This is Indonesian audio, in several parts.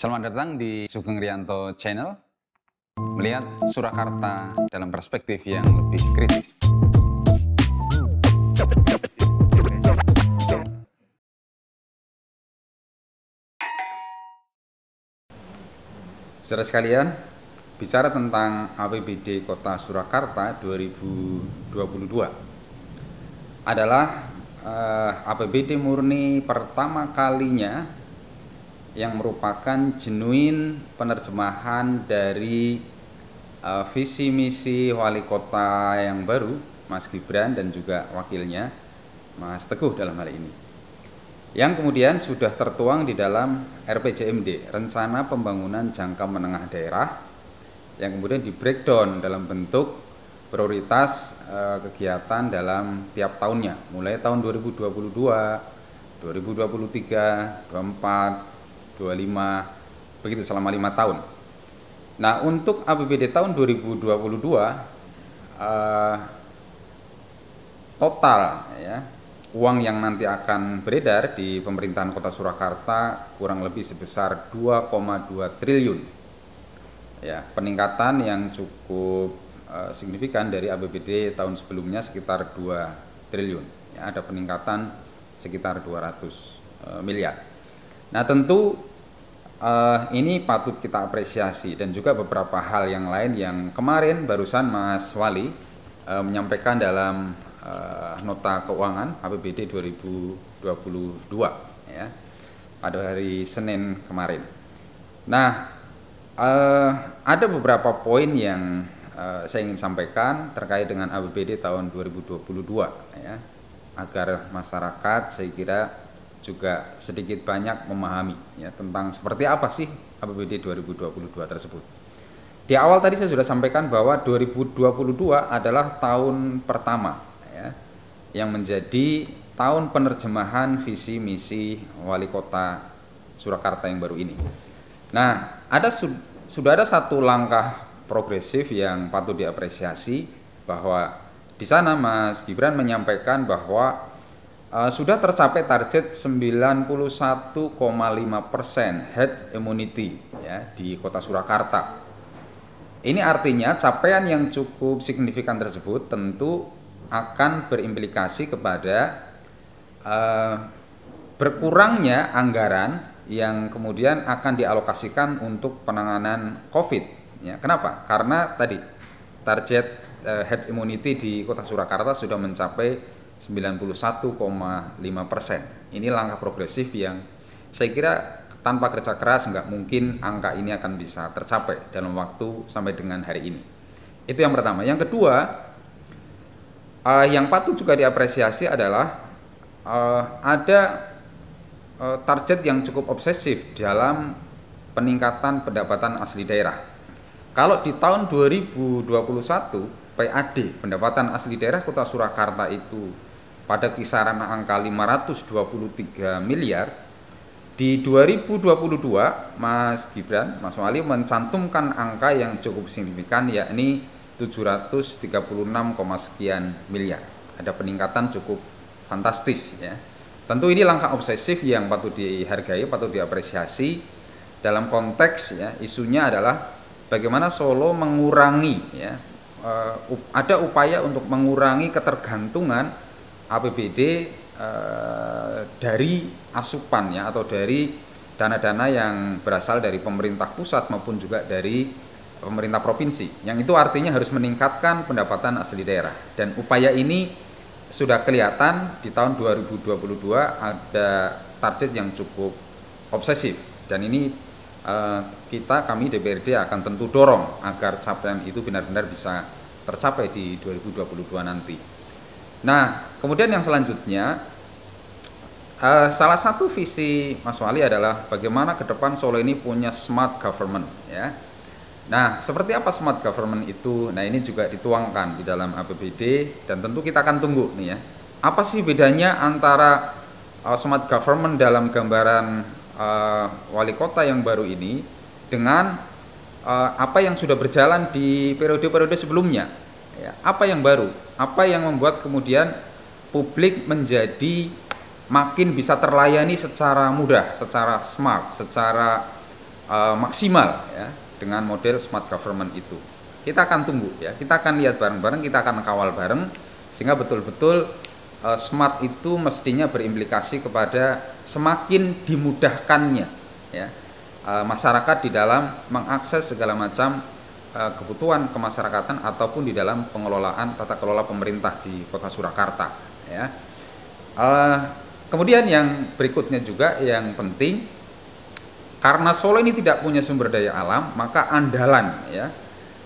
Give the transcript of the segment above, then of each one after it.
Selamat datang di Sugeng Rianto Channel, melihat Surakarta dalam perspektif yang lebih kritis. Saudara sekalian, bicara tentang APBD Kota Surakarta 2022 adalah APBD murni pertama kalinya yang merupakan genuine penerjemahan dari visi misi wali kota yang baru, Mas Gibran, dan juga wakilnya, Mas Teguh dalam hal ini, yang kemudian sudah tertuang di dalam RPJMD, Rencana Pembangunan Jangka Menengah Daerah, yang kemudian di breakdown dalam bentuk prioritas kegiatan dalam tiap tahunnya, mulai tahun 2022, 2023, 2024, 25, begitu selama 5 tahun. Nah, untuk APBD tahun 2022 total ya, uang yang nanti akan beredar di pemerintahan Kota Surakarta kurang lebih sebesar 2,2 triliun. Ya, peningkatan yang cukup signifikan dari APBD tahun sebelumnya sekitar 2 triliun. Ya, ada peningkatan sekitar 200 miliar. Nah, tentu ini patut kita apresiasi, dan juga beberapa hal yang lain yang kemarin barusan Mas Wali menyampaikan dalam nota keuangan APBD 2022 ya, pada hari Senin kemarin. Nah, ada beberapa poin yang saya ingin sampaikan terkait dengan APBD tahun 2022 ya, agar masyarakat, saya kira, juga sedikit banyak memahami ya tentang seperti apa sih APBD 2022 tersebut. Di awal tadi saya sudah sampaikan bahwa 2022 adalah tahun pertama ya, yang menjadi tahun penerjemahan visi misi wali kota Surakarta yang baru ini. Nah, sudah ada satu langkah progresif yang patut diapresiasi, bahwa di sana Mas Gibran menyampaikan bahwa sudah tercapai target 91,5% herd immunity ya di Kota Surakarta. Ini artinya capaian yang cukup signifikan tersebut tentu akan berimplikasi kepada berkurangnya anggaran yang kemudian akan dialokasikan untuk penanganan COVID. Ya, kenapa? Karena tadi target herd immunity di Kota Surakarta sudah mencapai 91,5%. Ini langkah progresif yang saya kira tanpa kerja keras nggak mungkin angka ini akan bisa tercapai dalam waktu sampai dengan hari ini. Itu yang pertama. Yang kedua, yang patut juga diapresiasi adalah ada target yang cukup obsesif dalam peningkatan pendapatan asli daerah. Kalau di tahun 2021 PAD, pendapatan asli daerah Kota Surakarta, itu pada kisaran angka 523 miliar, di 2022 Mas Gibran, Mas Wali mencantumkan angka yang cukup signifikan, yakni 736, sekian miliar. Ada peningkatan cukup fantastis ya. Tentu ini langkah obsesif yang patut dihargai, patut diapresiasi. Dalam konteks ya, isunya adalah bagaimana Solo mengurangi ya, ada upaya untuk mengurangi ketergantungan APBD dari asupan ya, atau dari dana-dana yang berasal dari pemerintah pusat maupun juga dari pemerintah provinsi, yang itu artinya harus meningkatkan pendapatan asli daerah. Dan upaya ini sudah kelihatan di tahun 2022 ada target yang cukup obsesif, dan ini kami DPRD akan tentu dorong agar capaian itu benar-benar bisa tercapai di 2022 nanti. Nah, kemudian yang selanjutnya, salah satu visi Mas Wali adalah bagaimana ke depan Solo ini punya smart government ya. Nah, seperti apa smart government itu? Nah, ini juga dituangkan di dalam APBD, dan tentu kita akan tunggu nih ya. Apa sih bedanya antara smart government dalam gambaran wali kota yang baru ini dengan apa yang sudah berjalan di periode-periode sebelumnya? Ya, apa yang baru? Apa yang membuat kemudian publik menjadi makin bisa terlayani secara mudah, secara smart, secara maksimal ya dengan model smart government itu. Kita akan tunggu ya, kita akan lihat bareng-bareng, kita akan kawal bareng sehingga betul-betul smart itu mestinya berimplikasi kepada semakin dimudahkannya ya masyarakat di dalam mengakses segala macam kebutuhan kemasyarakatan ataupun di dalam pengelolaan tata kelola pemerintah di Kota Surakarta ya. Kemudian yang berikutnya juga yang penting, karena Solo ini tidak punya sumber daya alam, maka andalan ya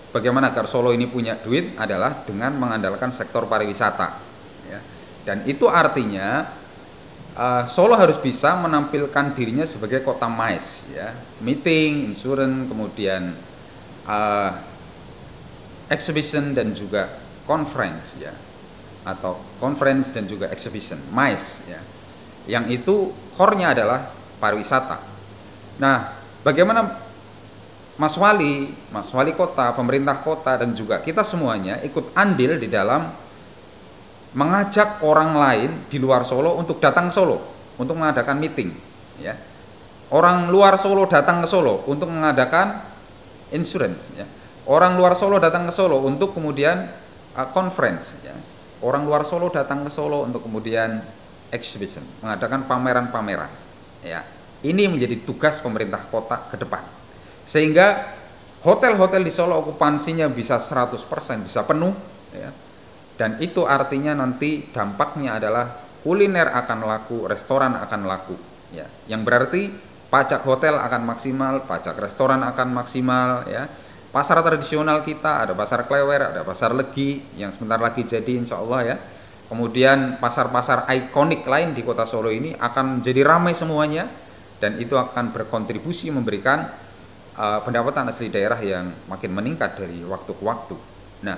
bagaimana agar Solo ini punya duit adalah dengan mengandalkan sektor pariwisata ya. Dan itu artinya Solo harus bisa menampilkan dirinya sebagai kota MICE ya, meeting, insurance, kemudian exhibition dan juga conference ya, atau conference dan juga exhibition MICE ya, yang itu core-nya adalah pariwisata. Nah, bagaimana Mas Wali Kota, pemerintah kota dan juga kita semuanya ikut andil di dalam mengajak orang lain di luar Solo untuk datang ke Solo untuk mengadakan meeting ya. Orang luar Solo datang ke Solo untuk mengadakan insurance ya. Orang luar Solo datang ke Solo untuk kemudian conference ya. Orang luar Solo datang ke Solo untuk kemudian exhibition, mengadakan pameran-pameran ya. Ini menjadi tugas pemerintah kota ke depan. Sehingga hotel-hotel di Solo okupansinya bisa 100%, bisa penuh ya. Dan itu artinya nanti dampaknya adalah kuliner akan laku, restoran akan laku ya. Yang berarti pajak hotel akan maksimal, pajak restoran akan maksimal ya. Pasar tradisional kita ada pasar Klewer, ada pasar Legi yang sebentar lagi jadi insya Allah ya. Kemudian pasar-pasar ikonik lain di Kota Solo ini akan menjadi ramai semuanya, dan itu akan berkontribusi memberikan pendapatan asli daerah yang makin meningkat dari waktu ke waktu. Nah,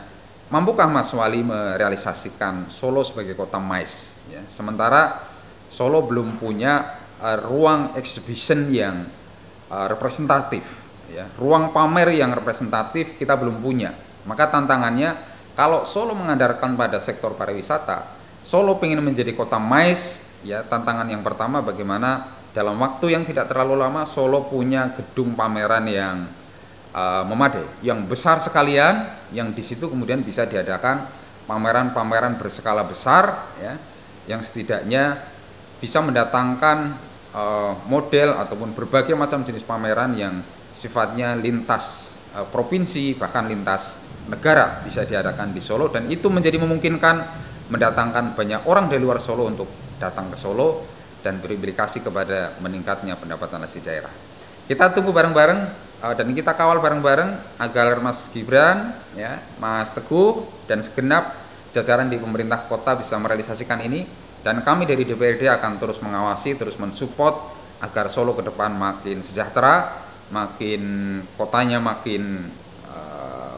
mampukah Mas Wali merealisasikan Solo sebagai kota MICE ya? Sementara Solo belum punya ruang exhibition yang representatif ya, ruang pamer yang representatif kita belum punya. Maka tantangannya, kalau Solo mengandalkan pada sektor pariwisata, Solo ingin menjadi kota MICE ya, tantangan yang pertama bagaimana dalam waktu yang tidak terlalu lama Solo punya gedung pameran yang memadai, yang besar sekalian, yang di situ kemudian bisa diadakan pameran-pameran berskala besar ya, yang setidaknya bisa mendatangkan model ataupun berbagai macam jenis pameran yang sifatnya lintas provinsi bahkan lintas negara bisa diadakan di Solo, dan itu menjadi memungkinkan mendatangkan banyak orang dari luar Solo untuk datang ke Solo dan berimplikasi kepada meningkatnya pendapatan asli daerah. Kita tunggu bareng-bareng dan kita kawal bareng-bareng agar Mas Gibran, ya, Mas Teguh dan segenap jajaran di pemerintah kota bisa merealisasikan ini, dan kami dari DPRD akan terus mengawasi, terus mensupport agar Solo ke depan makin sejahtera, makin kotanya makin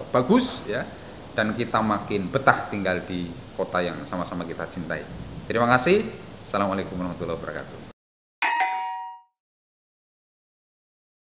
bagus, ya, dan kita makin betah tinggal di kota yang sama-sama kita cintai. Terima kasih. Assalamualaikum warahmatullahi wabarakatuh.